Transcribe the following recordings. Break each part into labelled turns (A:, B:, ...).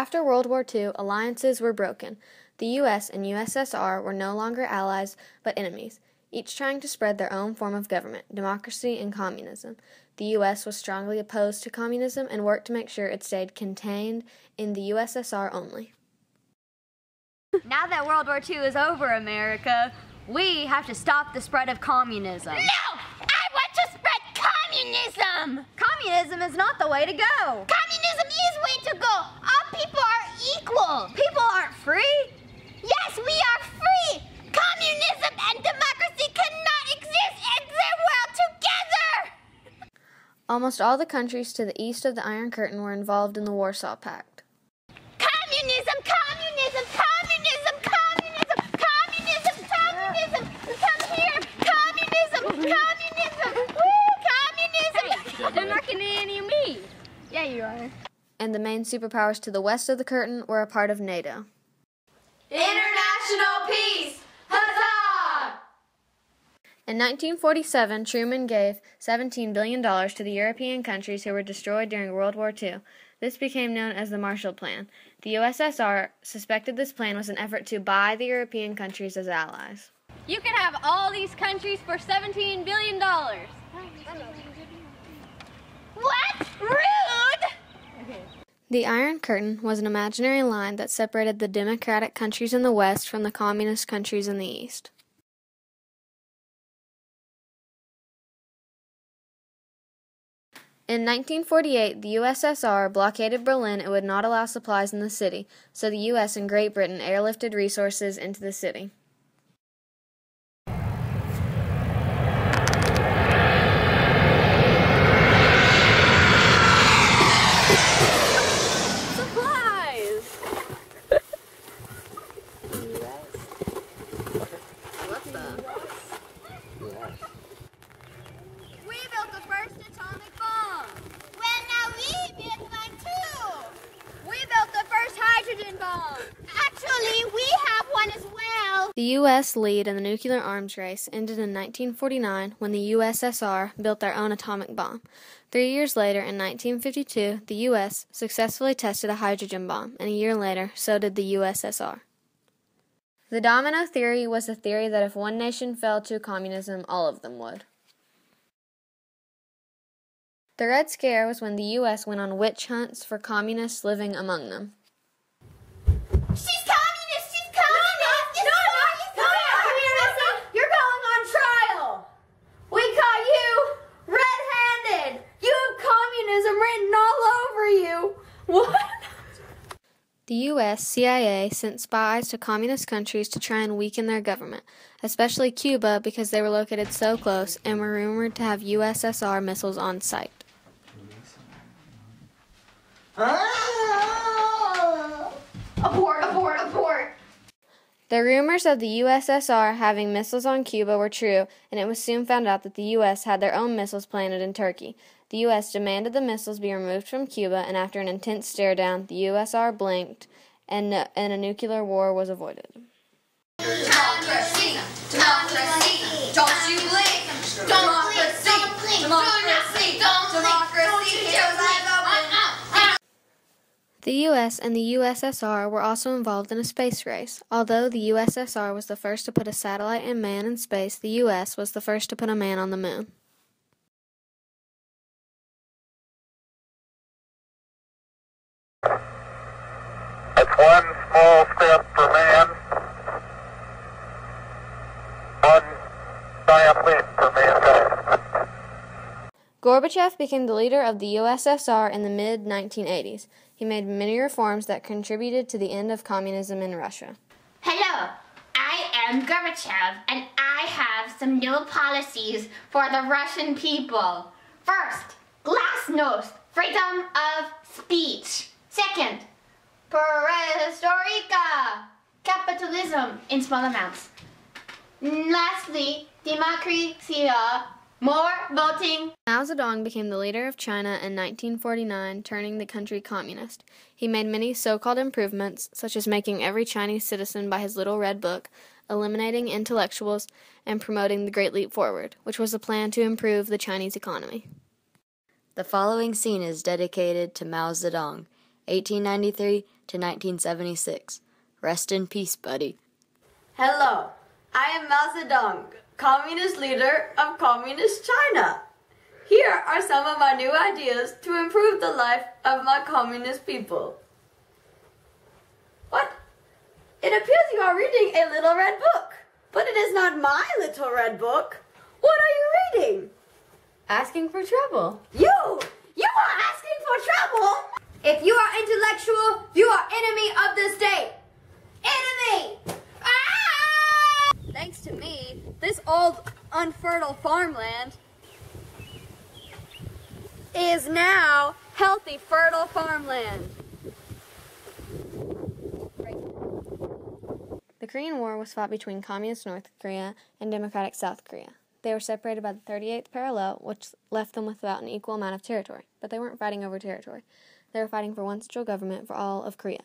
A: After World War II, alliances were broken. The U.S. and USSR were no longer allies but enemies, each trying to spread their own form of government, democracy and communism. The U.S. was strongly opposed to communism and worked to make sure it stayed contained in the USSR only.
B: Now that World War II is over, America, we have to stop the spread of communism.
C: No! I want to spread communism!
B: Communism is not the way to go.
C: Communism is the way to go. All people are equal.
B: People aren't free.
C: Yes, we are free. Communism and democracy cannot exist in the world together.
A: Almost all the countries to the east of the Iron Curtain were involved in the Warsaw Pact.
C: Communism, communism, communism, communism, communism, communism. Come here, communism, communism. Woo, communism.
B: Hey, they're not getting any of me. Yeah, you are.
A: And the main superpowers to the west of the curtain were a part of NATO.
B: International peace! Huzzah!
A: In 1947, Truman gave $17 billion to the European countries who were destroyed during World War II. This became known as the Marshall Plan. The USSR suspected this plan was an effort to buy the European countries as allies.
B: You can have all these countries for $17 billion.
C: What? Rude!
A: The Iron Curtain was an imaginary line that separated the democratic countries in the West from the communist countries in the East. In 1948, the USSR blockaded Berlin and would not allow supplies in the city, so the U.S. and Great Britain airlifted resources into the city.
C: Actually, we have one as well.
A: The U.S. lead in the nuclear arms race ended in 1949 when the USSR built their own atomic bomb. 3 years later, in 1952, the U.S. successfully tested a hydrogen bomb, and a year later, so did the USSR. The domino theory was the theory that if one nation fell to communism, all of them would. The Red Scare was when the U.S. went on witch hunts for communists living among them.
C: She's communist! She's communist!
B: No, you're going on trial! We caught you red-handed! You have communism written all over you! What?
A: The U.S. CIA sent spies to communist countries to try and weaken their government, especially Cuba because they were located so close and were rumored to have USSR missiles on site.
C: Abort, abort, abort!
A: The rumors of the USSR having missiles on Cuba were true, and it was soon found out that the U.S. had their own missiles planted in Turkey. The U.S. demanded the missiles be removed from Cuba, and after an intense stare-down, the USSR blinked, and a nuclear war was avoided.
B: Democracy! Democracy! Don't you blink! Democracy! Democracy! Democracy!
A: The U.S. and the USSR were also involved in a space race. Although the USSR was the first to put a satellite and man in space, the U.S. was the first to put a man on the moon.
D: It's one small step for man, one giant leap for mankind.
A: Gorbachev became the leader of the USSR in the mid-1980s. He made many reforms that contributed to the end of communism in Russia.
C: Hello, I am Gorbachev, and I have some new policies for the Russian people. First, glasnost, freedom of speech. Second, perestroika, capitalism in small amounts. Lastly, democracia, more voting.
A: Mao Zedong became the leader of China in 1949, turning the country communist. He made many so-called improvements, such as making every Chinese citizen buy his Little Red Book, eliminating intellectuals, and promoting the Great Leap Forward, which was a plan to improve the Chinese economy.
E: The following scene is dedicated to Mao Zedong, 1893 to 1976. Rest in peace, buddy.
B: Hello, I am Mao Zedong, communist leader of Communist China. Here are some of my new ideas to improve the life of my communist people. What? It appears you are reading a little red book, but it is not my little red book. What are you reading?
A: Asking for trouble.
B: You are asking for trouble? If you are intellectual, you are enemy of the state. Enemy! Ah! Thanks to me, this old, unfertile farmland is now healthy, fertile farmland.
A: The Korean War was fought between Communist North Korea and Democratic South Korea. They were separated by the 38th parallel, which left them with about an equal amount of territory. But they weren't fighting over territory. They were fighting for one central government for all of Korea.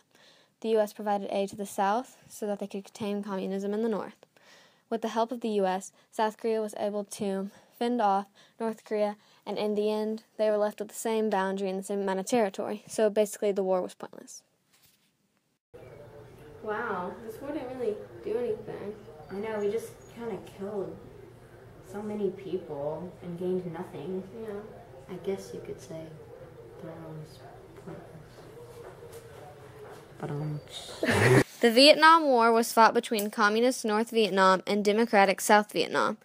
A: The U.S. provided aid to the South so that they could contain communism in the North. With the help of the U.S., South Korea was able to fend off North Korea, and in the end, they were left with the same boundary and the same amount of territory. So basically, the war was pointless.
F: Wow, this war didn't really do anything.
G: I know, we just kind of killed so many people and gained nothing.
F: Yeah.
G: I guess you could say the war was pointless.
A: The Vietnam War was fought between Communist North Vietnam and Democratic South Vietnam.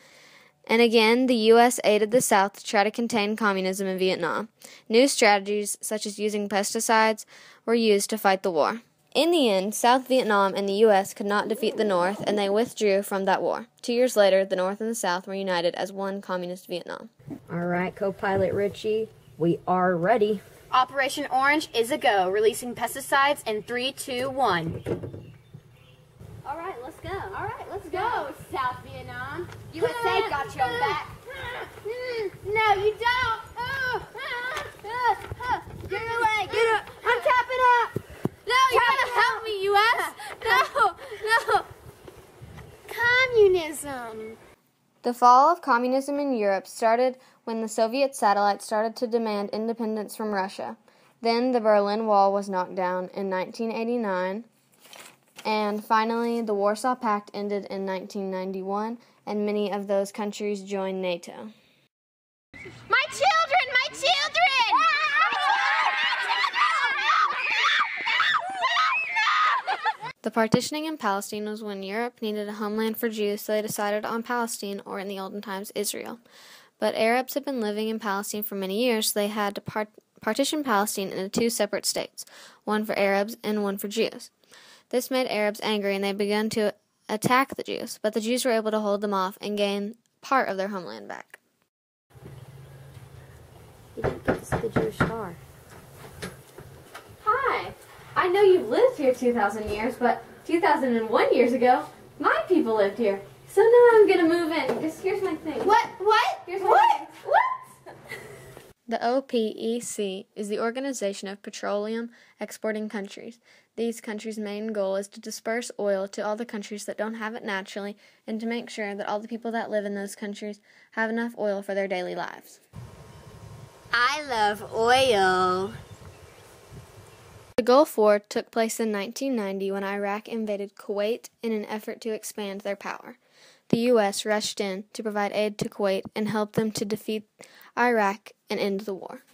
A: And again, the U.S. aided the South to try to contain communism in Vietnam. New strategies, such as using pesticides, were used to fight the war. In the end, South Vietnam and the U.S. could not defeat the North, and they withdrew from that war. 2 years later, the North and the South were united as one communist Vietnam.
G: All right, co-pilot Richie, we are ready.
H: Operation Orange is a go, releasing pesticides in 3, 2, 1.
B: All right, let's go.
H: All right, let's go, South Vietnam. USA got your back. No, you don't. Get away, get it. I'm tapping up. No, you gotta help me, U.S. No. Communism.
A: The fall of communism in Europe started when the Soviet satellites started to demand independence from Russia. Then the Berlin Wall was knocked down in 1989. And finally, the Warsaw Pact ended in 1991, and many of those countries joined NATO.
C: My children! My children!
A: The partitioning in Palestine was when Europe needed a homeland for Jews, so they decided on Palestine, or in the olden times, Israel. But Arabs had been living in Palestine for many years, so they had to partition Palestine into two separate states, one for Arabs and one for Jews. This made Arabs angry, and they began to attack the Jews, but the Jews were able to hold them off and gain part of their homeland back.
G: You didn't get to see the Jewish star.
F: Hi. I know you've lived here 2,000 years, but 2,001 years ago, my people lived here. So now I'm gonna move in. Just here's my thing.
C: What?
F: Here's my thing.
C: What?
A: The OPEC is the Organization of Petroleum Exporting Countries. These countries' main goal is to disperse oil to all the countries that don't have it naturally and to make sure that all the people that live in those countries have enough oil for their daily lives.
H: I love oil.
A: The Gulf War took place in 1990 when Iraq invaded Kuwait in an effort to expand their power. The U.S. rushed in to provide aid to Kuwait and help them to defeat Iraq and end the war.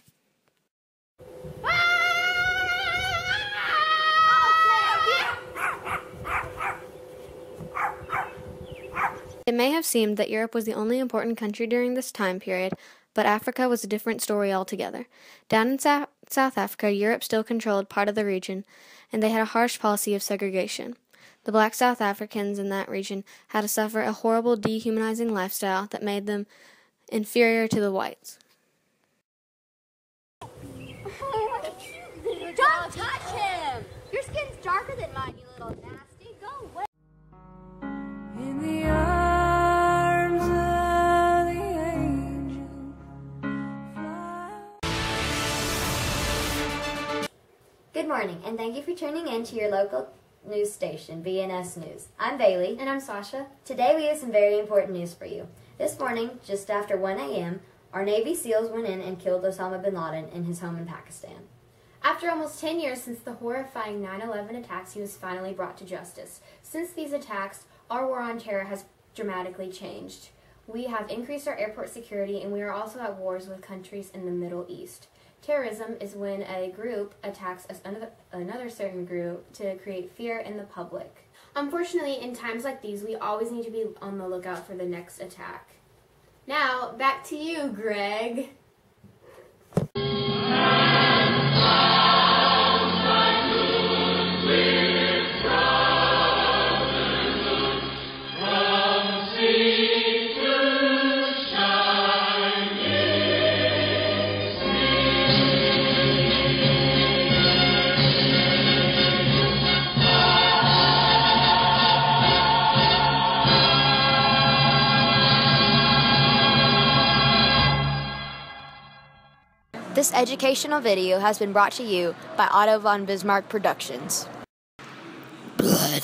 A: It may have seemed that Europe was the only important country during this time period, but Africa was a different story altogether. Down in South Africa, Europe still controlled part of the region, and they had a harsh policy of segregation. The black South Africans in that region had to suffer a horrible dehumanizing lifestyle that made them inferior to the whites.
H: Don't touch him! Your skin's darker than mine, you little nasty. Go away.
I: In the arms of the angel fly.
G: Good morning, and thank you for tuning in to your local news station, VNS News. I'm Bailey.
B: And I'm Sasha.
G: Today we have some very important news for you. This morning, just after 1 a.m., our Navy SEALs went in and killed Osama bin Laden in his home in Pakistan.
J: After almost 10 years since the horrifying 9/11 attacks, he was finally brought to justice. Since these attacks, our war on terror has dramatically changed. We have increased our airport security, and we are also at wars with countries in the Middle East. Terrorism is when a group attacks another certain group to create fear in the public. Unfortunately, in times like these, we always need to be on the lookout for the next attack. Now, back to you, Greg.
E: This educational video has been brought to you by Otto von Bismarck Productions. Blood.